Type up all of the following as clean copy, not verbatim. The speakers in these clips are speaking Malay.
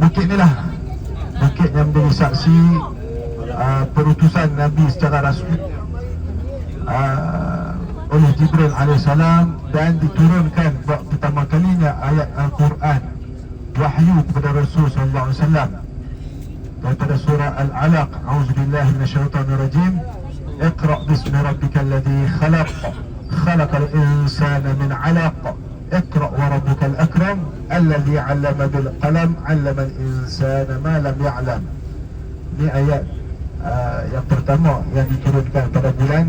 bukit ni lah, bukit yang menjadi saksi perutusan Nabi secara rasmi oleh Jibril alaihissalam, dan diturunkan buat pertama kalinya ayat Al-Quran wahyu kepada Rasul sallallahu alaihi wasallam daripada surah Al-Alaq. A'udzubillahi minasyaitonirrajim. Iqra bismi rabbikal ladzi khalaq, khalaqal insana min 'alaq, iqra wa rabbukal akram, alladzi 'allama bil qalam, 'allamal insana ma lam ya'lam. Ini ayat yang pertama yang diturunkan pada bulan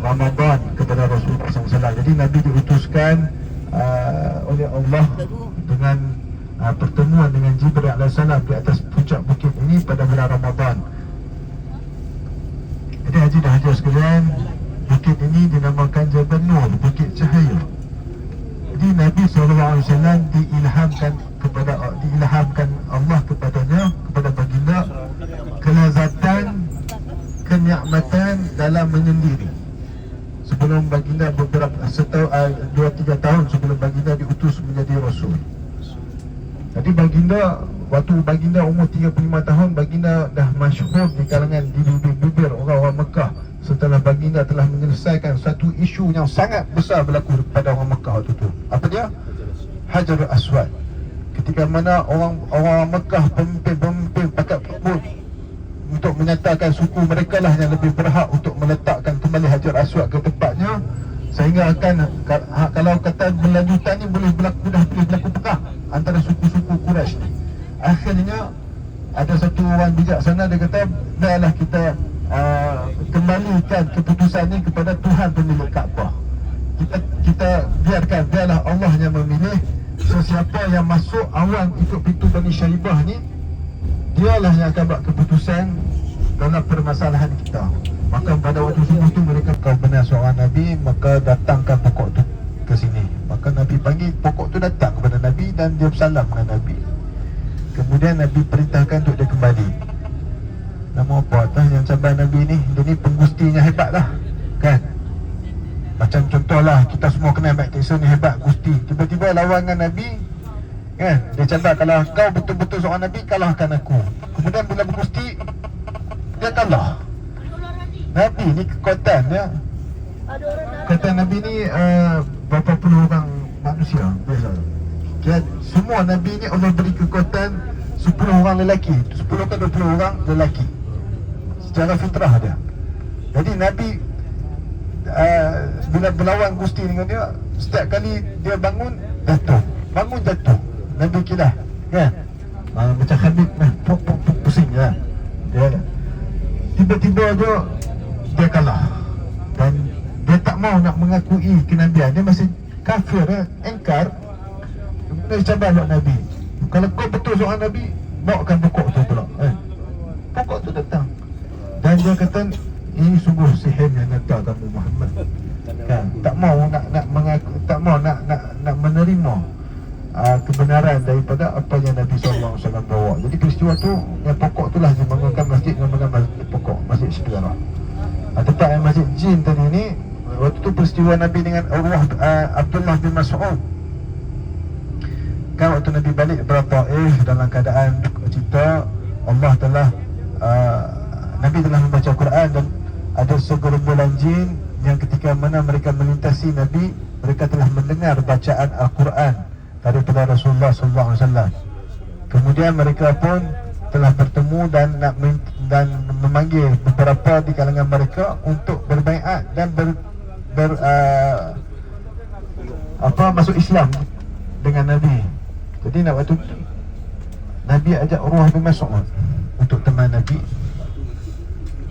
Ramadan kepada Rasulullah SAW. Jadi Nabi diutuskan oleh Allah dengan pertemuan dengan Jibril AS di atas puncak bukit ini pada bulan Ramadan. Jadi haji dan haji sekalian, bukit ini dinamakan Jabal Nur, bukit cahaya. Jadi Nabi SAW diilhamkan Allah kepadanya, kepada baginda, kelazatan, kenikmatan dalam menyendiri. Sebelum baginda beberapa 2-3 tahun sebelum baginda diutus menjadi Rasul. Jadi baginda, waktu baginda umur 35 tahun, baginda dah masyhur di kalangan di bibir orang-orang Mekah setelah baginda telah menyelesaikan satu isu yang sangat besar berlaku pada orang Mekah waktu itu. Apa dia? Hajarul Aswad. Ketika mana orang Mekah, pemimpin pakat berebut untuk menyatakan suku mereka lah yang lebih berhak untuk meletakkan kembali Hajar Aswad ke tempatnya, sehingga akan kalau kata berlanjutan ni boleh berlaku perang antara suku-suku Quraisy ni. Akhirnya ada satu orang bijaksana, dia kata, biarlah kita kembalikan keputusan ni kepada Tuhan pemilik Kaabah. Kita biarlah Allah yang memilih sesiapa yang masuk awal ikut pintu Bani Syaibah ni, dialah yang akan buat keputusan dalam permasalahan kita. Maka pada waktu subuh tu mereka, kau benar seorang Nabi, maka datangkan pokok tu ke sini. Maka Nabi panggil pokok tu, datang kepada Nabi dan dia bersalam dengan Nabi. Kemudian Nabi perintahkan untuk dia kembali. Nama apa atas yang cabar Nabi ni? Dia ni penggustinya hebat lah, kan? Macam contohlah, kita semua kenal Mike Tyson ni hebat, gusti. Tiba-tiba lawan dengan Nabi, kan? Dia cakap, kalau kau betul-betul seorang Nabi, kalahkan aku. Kemudian bila bergusti, dia kalah. Nabi ni kekuatan dia. Kekuatan Nabi ni berapa puluh orang manusia biasa. Semua Nabi ni Allah beri kekuatan 10 orang lelaki, 10 ke 20 orang lelaki secara fitrah dia. Jadi Nabi bila berlawan gusti dengan dia, setiap kali dia bangun jatuh, Nabi kilah, kan? Macam Habib pusing lah dia. Tiba-tiba je dia kalah, dan dia tak mau nak mengakui kenabian. Dia masih kafir, engkar. Dia cabar Nabi, kalau kau betul seorang Nabi, bawakan pokok tu pula, pokok tu datang. Dan dia kata, ini sungguh sihir yang nyata kamu Muhammad, kan? Tak mau nak mengaku, tak mau nak menerima kebenaran daripada apa yang Nabi SAW bawa. Jadi peristiwa tu, yang pokok tu lah dibangunkan masjid, namakan masjid pokok, Masjid Syiarah. Tempat yang Masjid Jin tadi ni, waktu tu peristiwa Nabi dengan Abdullah bin Mas'ud, kan? Waktu Nabi balik Taif dalam keadaan cerita Allah telah Nabi telah membaca Quran, dan ada segerombolan jin yang ketika mana mereka melintasi Nabi, mereka telah mendengar bacaan Al-Quran daripada Rasulullah SAW. Kemudian mereka pun telah bertemu dan memanggil beberapa di kalangan mereka untuk berbaiat dan masuk Islam dengan Nabi. Jadi waktu Nabi ajak Urwah bin Mas'ud untuk teman Nabi.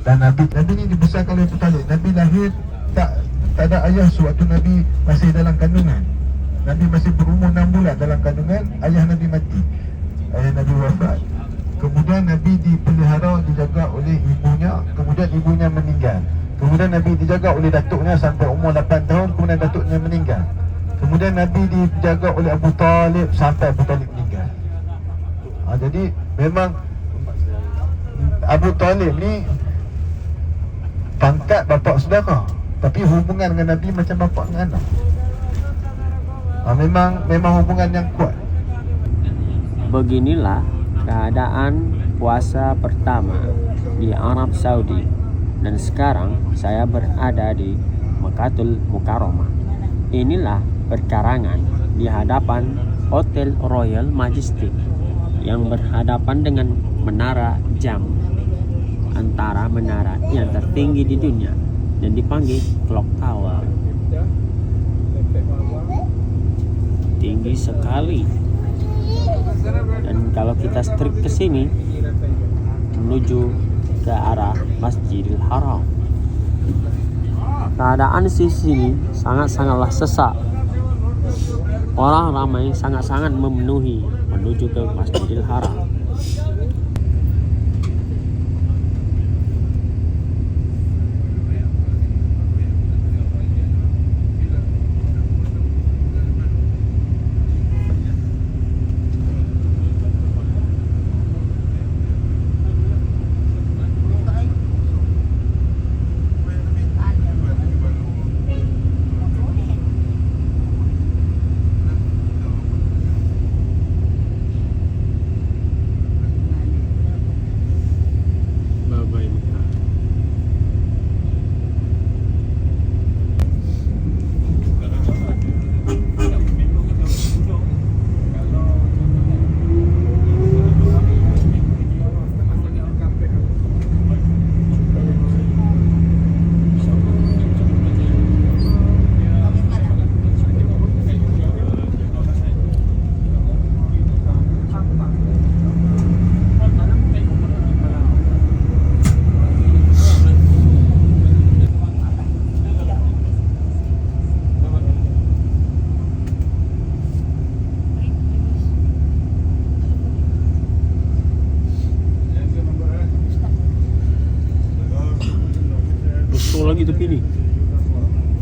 Dan Nabi ni dibesarkan oleh Abu Talib. Nabi lahir tak ada ayah sewaktu Nabi masih dalam kandungan. Nabi masih berumur 6 bulan dalam kandungan, ayah Nabi mati, ayah Nabi wafat. Kemudian Nabi dipelihara, dijaga oleh ibunya. Kemudian ibunya meninggal. Kemudian Nabi dijaga oleh datuknya sampai umur 8 tahun. Kemudian datuknya meninggal. Kemudian Nabi dijaga oleh Abu Talib sampai Abu Talib meninggal. Jadi memang Abu Talib ni pangkat bapa saudara, tapi hubungan dengan Nabi macam bapa dengan anak. Memang hubungan yang kuat. Beginilah keadaan puasa pertama di Arab Saudi, dan sekarang saya berada di Mekkatul Mukarramah. Inilah perkarangan di hadapan Hotel Royal Majestic yang berhadapan dengan menara jam antara menara yang tertinggi di dunia dan dipanggil Clock Tower. Tinggi sekali. Dan kalau kita straight ke sini menuju ke arah Masjidil Haram, keadaan di sini sangatlah sesak. Orang ramai sangat memenuhi menuju ke Masjidil Haram.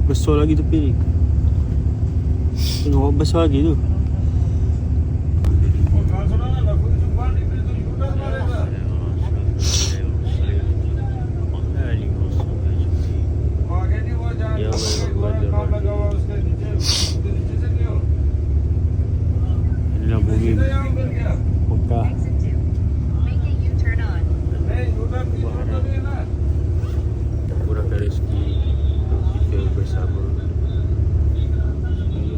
Besar lagi tepi ni. Tengok besar lagi tu. Inilah bumi Mekah. Murahkan rezeki kita bersama.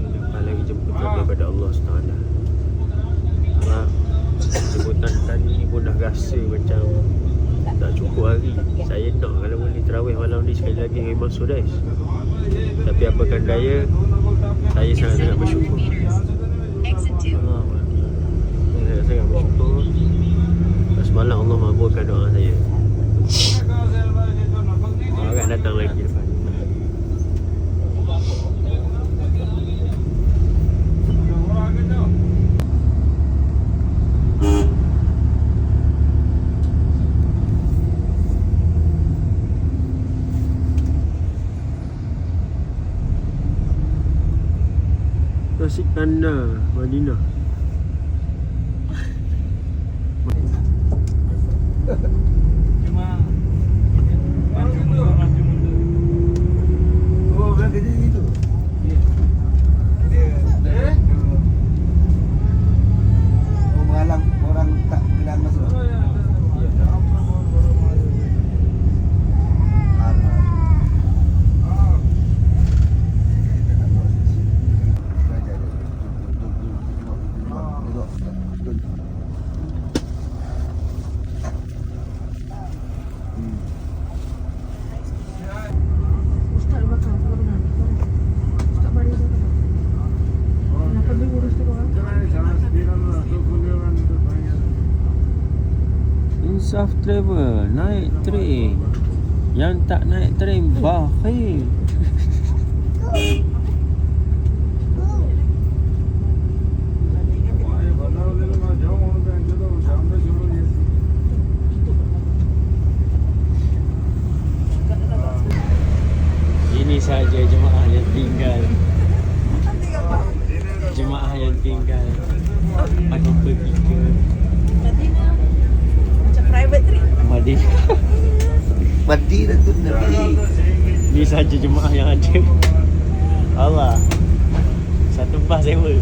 Lepas lagi jemputan daripada Allah SWT. Jemputan tadi ni pun dah rasa macam tak cukup hari. Saya nak kalau boleh terawih malam ni sekali lagi dengan Imam Sudais. Tapi apakan daya, saya sangat bersyukur. Saya sangat bersyukur. Semalam Allah mengabulkan doa saya. Orang datang lagi lepas. Nasi Kandar Madinah. Oh, bilang kerja gitu. Oh, menghalang orang tak kenal masuk. Insaf Travel naik train. Yang tak naik train bakhil. Ini saja jemaah yang tinggal. Jemaah yang tinggal akan pergi ke Madinah. Macam private trip. Madinah. Madinah tu Nabi. Ni saja jemaah yang ada. Allah. Satu bas sewa.